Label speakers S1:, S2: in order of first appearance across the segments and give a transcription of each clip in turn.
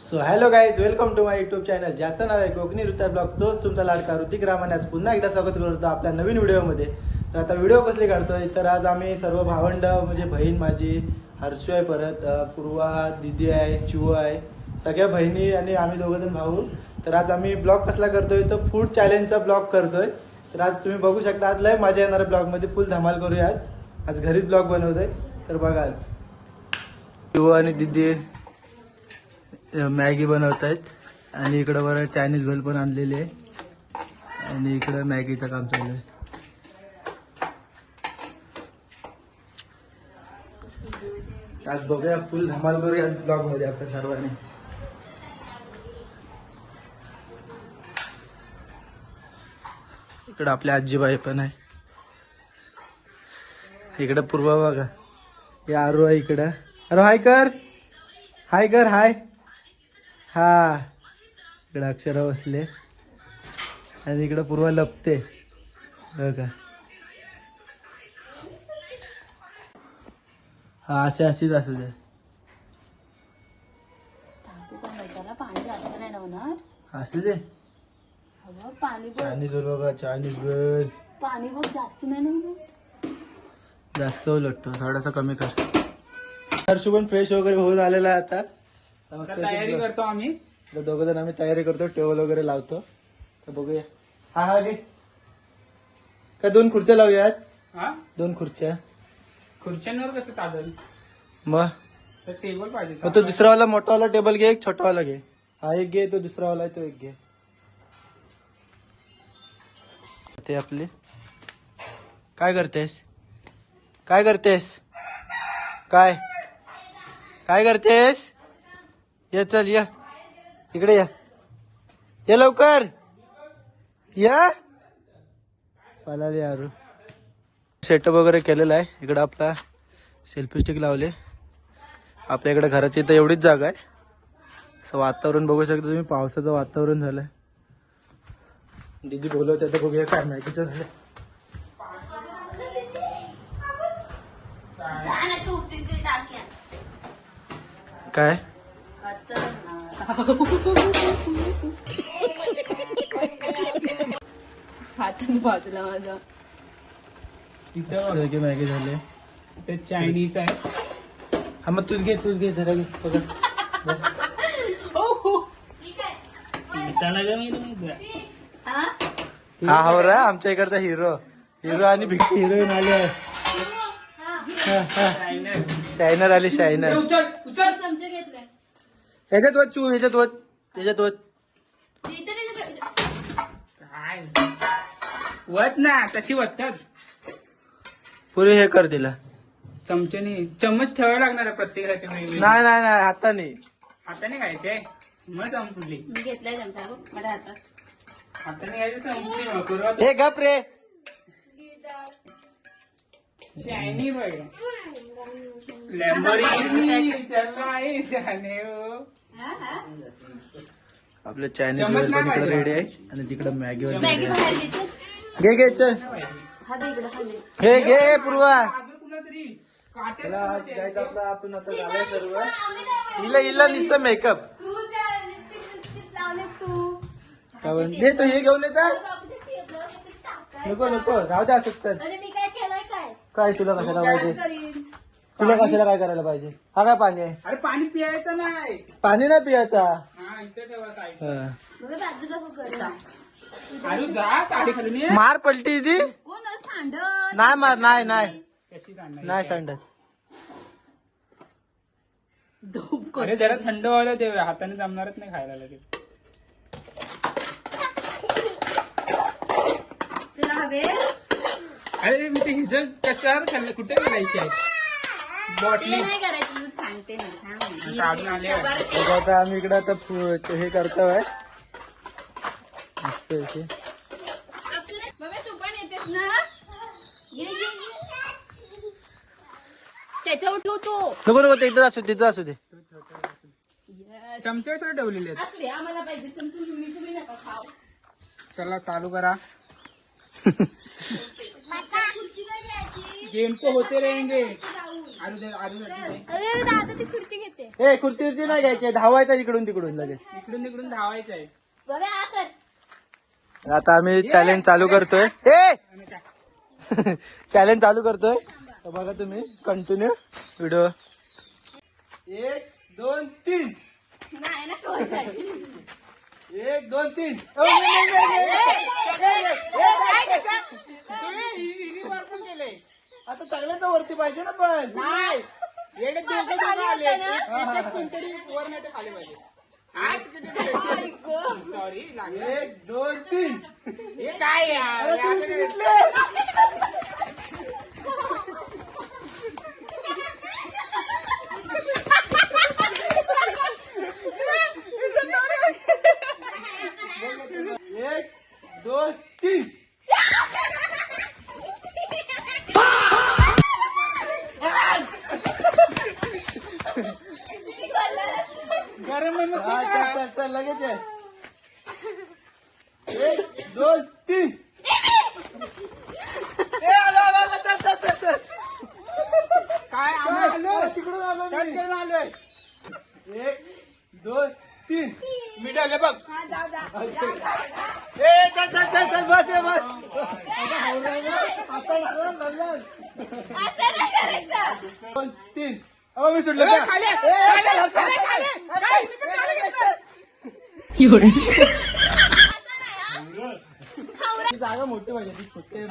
S1: So hello guys, welcome to my YouTube channel ज्याचं नाव आहे कोकणी ऋता ब्लॉग्स. तोच तुमचा लाडका ऋतिक रामाने आज पुन्हा एकदा स्वागत करतो आपल्या नवीन व्हिडिओमध्ये. तर आता व्हिडिओ कसली काढतोय तर आज आम्ही सर्व भावंड म्हणजे बहीण माझी हर्षू आहे, परत पूर्वा दिदी आहे, चिऊ आहे, सगळ्या बहिणी आणि आम्ही दोघंजण भाऊ. तर आज आम्ही ब्लॉग कसला करतोय तर फूड चॅलेंजचा ब्लॉग करतोय. तर आज तुम्ही बघू शकता, आज लय मजा येणार ब्लॉगमध्ये, फुल धमाल करूया. आज घरीच ब्लॉग बनवतोय. तर बघा, आज चिऊ आणि दिदी मॅगी बनवत आहेत आणि इकडं बरं चायनीज भेल पण आणलेली आहे आणि इकडं मॅगीचं काम चालू आहे. आज बघूया, फुल धमाल करूया ब्लॉग मध्ये आपण सर्वांनी. इकडं आपल्या आजीबाई पण आहे, इकडं पूर्वा बघा, हे आरू आहे इकडं. अरे हाय कर, हाय कर, हाय. हा, इकडं अक्षरा बसले आणि इकडं पूर्वा लपते बघा. हा, अशीच असू दे. असू दे. चायनीज बोल बघा, चायनीज बोल.
S2: पाणी बघ जास्त नाही,
S1: जास्त उलटतो, थोडासा कमी कर. हर्षू पण फ्रेश वगैरे होऊन आलेला आहे आता.
S3: तयारी करतो आम्ही.
S1: दोघ जण आम्ही तयारी करतो, टेबल वगैरे लावतो. तर बघूया. हा हा घे. का 2 खुर्च्या लावूयात?
S3: हा,
S1: 2 खुर्च्या.
S3: खुर्च्यांवर कसं चालेल?
S1: मग
S3: तर टेबल पाहिजे.
S1: तो दुसरावाला मोठावाला टेबल घे, एक छोटावाला घे. हा एक घे, तो दुसरावाला आहे तो एक घे. ते आपले काय करतेस? काय करतेस? काय काय करतेस? ये चल, या इकडे, या लवकर, या. पालाले यार, सेटअप वगैरे केलेला आहे. इकडं आपला सेल्फी स्टिक लावले. आपल्या इकडे घराची इथं एवढीच जागा आहे. असं वातावरण बघू शकता तुम्ही, पावसाचं वातावरण झालंय. दीदी बोलवते, तर बघूया काय मॅगीचं झालं. काय
S2: हातच बाजूला माझा.
S3: इथं
S1: मॅगी झाले.
S3: ते चायनीज आहे.
S1: हा, मग तूच घे जरा घे, पकड. हा हो रा, आमच्या इकडचा हिरो आणि भिक्की हिरोईन आले आहे. शायनर आली, शायनर.
S2: चमचे घेतले.
S1: ह्याच्यात वत चू, ह्याच्यात वत.
S3: काय वत ना, तशी वतात.
S1: पुरे हे कर तिला.
S3: चमच्याने चम्मच ठेवायला लागणार आहे प्रत्येकासाठी वेगवेगळी.
S1: नाही हाताने.
S3: हाताने खायचे मग संपली.
S2: मी घेतलाय चमचा बघ माझ्या हातात.
S3: हाताने खायची संपली.
S1: हे गप रे.
S3: चायनी बघ, लॅम्बोर्गिनी चला आहे जाने हो.
S1: आपलं चायनीज पण इकडे रेडी आहे आणि तिकडे मॅगी
S2: मॅगी
S1: वगैरे.
S2: बाहेर घेतो.
S1: घे चल.
S2: हा दे इकडं, हा दे.
S1: घे पूर्वा.
S3: कुणा तरी
S1: चला, guys, आपला आपण आता झालंय सर्व. हिला निस्सा मेकअप.
S2: तू लावलेस तू.
S1: दे तो, हे घेऊन येता. नको राहू दे असंच. चल,
S2: अरे मी काय केलंय काय?
S1: काय तुला कशाला पाहिजे?
S2: करीन.
S1: तुला कशाला काय करायला पाहिजे? हा काय पाणी आहे?
S3: अरे पाणी पियायचं नाही.
S1: पाणी नाही पियाचा.
S3: हा, इथे ठेवा साईड.
S1: हा.
S2: मग बाजूला हो कर.
S3: अरे जा, साडी खाली ये.
S1: मार पलटी ती.
S2: कोण सांड?
S1: नाही मार, नाही
S3: कशी सांगणार?
S1: नाही सांडत.
S3: अरे जरा थंड व्हायला दे, हाताने जमणारच नाही खायला लगेच.
S2: तुला हवे?
S3: अरे मी ते हिजल कशावर खाल्लं, कुठे करायची आहे
S2: ते
S3: बॉटली?
S2: नाही करायचं, तू सांगते ना.
S3: काढून आले.
S1: बघा, आता आम्ही इकडे आता हे करतोय. मस्त इथे.
S2: बाबा तू पण येतेस ना? ये. त्याच्यावर ठेवतो.
S1: नको तिथं असू दे.
S3: चमचे सर ठेवलेले आहेत.
S2: असू दे, आम्हाला पाहिजे. तुम्ही नका खाऊ.
S3: चला चालू करा. गेम तो होते रहेंगे.
S2: अरे दादा ती खुर्ची घेते.
S1: ए खुर्ची नाही घ्यायची, धावायचा इकडून तिकडून लगेच.
S3: इकडून तिकडून धावायचं आहे.
S2: बाबा हा कर.
S1: आता आम्ही चॅलेंज चालू करतोय. चॅलेंज चालू करतोय तर बघा तुम्ही कंटिन्यू व्हिडिओ. 1 2 3.
S2: नाही ना कोण आहे.
S1: 1 2 3. आता चांगल्याच वरती पाहिजे ना पण.
S3: नाही येडे दोघं
S2: आता
S3: दोघं
S2: खाली
S3: आले.
S2: होतं ना?
S3: एकच कोणतरी वर नाही तर खाली पाहिजे.
S2: आई गं.
S3: सॉरी
S1: 1 2 3.
S3: हे काय यार हे असं काय?
S1: एक दोन तीन.
S3: गरम आहे मग ते काय?
S1: चल चल लगेच आहे. 1 2 3. चल.
S3: काय आम्ही आलो
S1: तिकडून आलो
S3: टच
S1: मी.
S3: करून आलोय.
S1: 1 2 3.
S3: मी डाले बघ.
S2: हा जाऊ जा.
S1: चल बस ये बस. आता लागलं.
S2: असं नाही करायचं.
S1: 2 3. अहो मी सुटलं
S3: ए,
S1: का?
S3: खाली,
S1: ए,
S3: खाली,
S1: चल,
S3: खाली,
S1: चल,
S3: खाली.
S1: चल,
S3: काय?
S1: चल, चल, चल. ती जागा मोठी पाहिजे, ती छोटी आहे.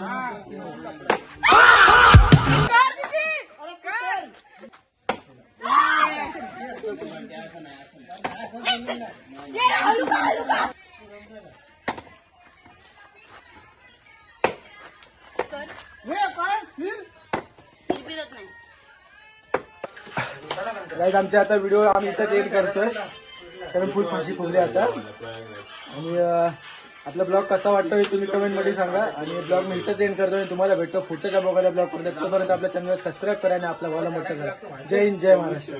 S2: ये, हळू का हळू का. कर.
S3: हे काय?
S2: फिरत नाही.
S1: गाईज आमच्या आता व्हिडिओ आम्ही इथंच एंड करतोय कारण फुल फाशी फुगली आता. आणि आपला ब्लॉग कसा वाटतो हे तुम्ही कमेंट मध्ये सांगा. आणि ब्लॉग मी इथंच एंड करतोय. तुम्हाला भेटतो पुढच्या बघायला ब्लॉग करतो. तोपर्यंत आपल्या चॅनल सबस्क्राईब करा आणि आपला भावाला मोठं करा. जय हिंद जय महाराष्ट्र.